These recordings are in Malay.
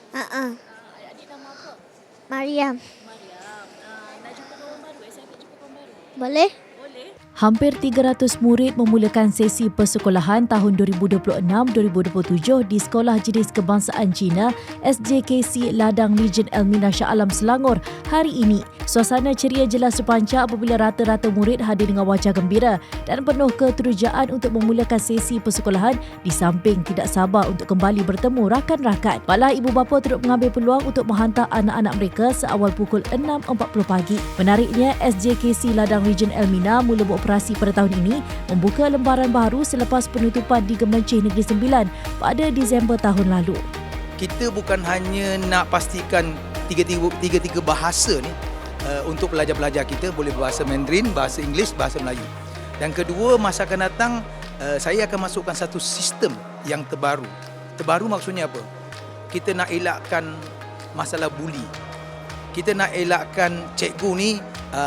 Ah, Adik nama apa? Mariam. Mariam. Nak jumpa kawan baru? Excited jumpa kawan baru? Boleh? Boleh. Hampir 300 murid memulakan sesi persekolahan tahun 2026-2027 di Sekolah Jenis Kebangsaan Cina SJKC Ladang Legion Elmina Shah Alam Selangor hari ini. Suasana ceria jelas terpancar apabila rata-rata murid hadir dengan wajah gembira dan penuh keterujaan untuk memulakan sesi persekolahan di samping tidak sabar untuk kembali bertemu rakan-rakan. Baiklah, ibu bapa turut mengambil peluang untuk menghantar anak-anak mereka seawal pukul 6.40 pagi. Menariknya, SJKC Ladang Legion Elmina mula beroperasi pada tahun ini membuka lembaran baru selepas penutupan di Gemencih Negeri Sembilan pada Disember tahun lalu. Kita bukan hanya nak pastikan tiga-tiga bahasa ni untuk pelajar-pelajar kita boleh berbahasa Mandarin, bahasa Inggeris, bahasa Melayu. Dan kedua, masa akan datang saya akan masukkan satu sistem yang terbaru. Terbaru maksudnya apa? Kita nak elakkan masalah buli. Kita nak elakkan cikgu ni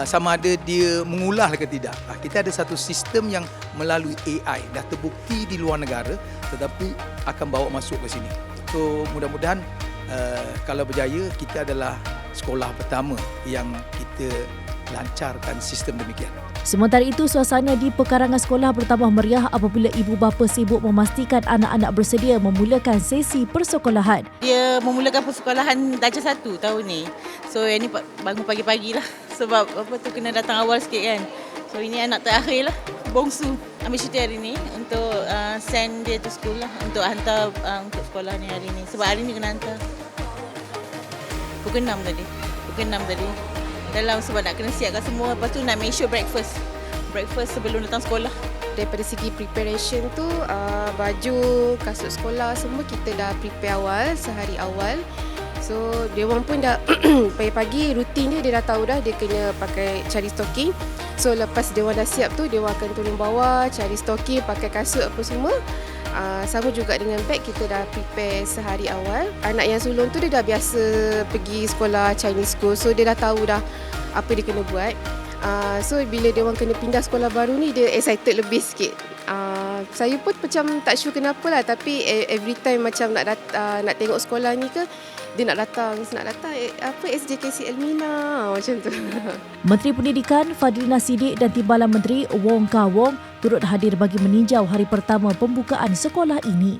sama ada dia mengulah ke tidak. Kita ada satu sistem yang melalui AI dah terbukti di luar negara tetapi akan bawa masuk ke sini. So mudah-mudahan kalau berjaya, kita adalah sekolah pertama yang kita lancarkan sistem demikian. Sementara itu, suasana di pekarangan sekolah bertambah meriah apabila ibu bapa sibuk memastikan anak-anak bersedia memulakan sesi persekolahan. Dia memulakan persekolahan darjah 1 tahun ni. So yang ni bangun pagi-pagi lah. Sebab kena datang awal sikit kan. So ini anak terakhir lah, bongsu. Ambil cuti hari ni untuk send dia to school lah. Untuk hantar untuk sekolah ni hari ni. Sebab hari ni kena hantar. Pukul 6 tadi. Sebab nak kena siapkan semua. Lepas tu nak make sure breakfast sebelum datang sekolah. Daripada segi preparation tu, baju, kasut sekolah semua kita dah prepare awal, sehari awal. So dia orang pun dah pagi-pagi rutin dia dah tahu dah dia kena cari stocking. So lepas dia orang dah siap tu, dia orang akan turun bawah, cari stocking, pakai kasut apa semua. Sama juga dengan beg, kita dah prepare sehari awal. Anak yang sulung tu dia dah biasa pergi sekolah Chinese school, so dia dah tahu dah apa dia kena buat. So bila dia orang kena pindah sekolah baru ni, dia excited lebih sikit. Saya pun macam tak sure kenapa lah, tapi every time macam nak tengok sekolah ni ke, dia nak datang SJKC Elmina macam tu. Menteri Pendidikan Fadlina Siddiq dan Timbalan Menteri Wong Kah Wong turut hadir bagi meninjau hari pertama pembukaan sekolah ini.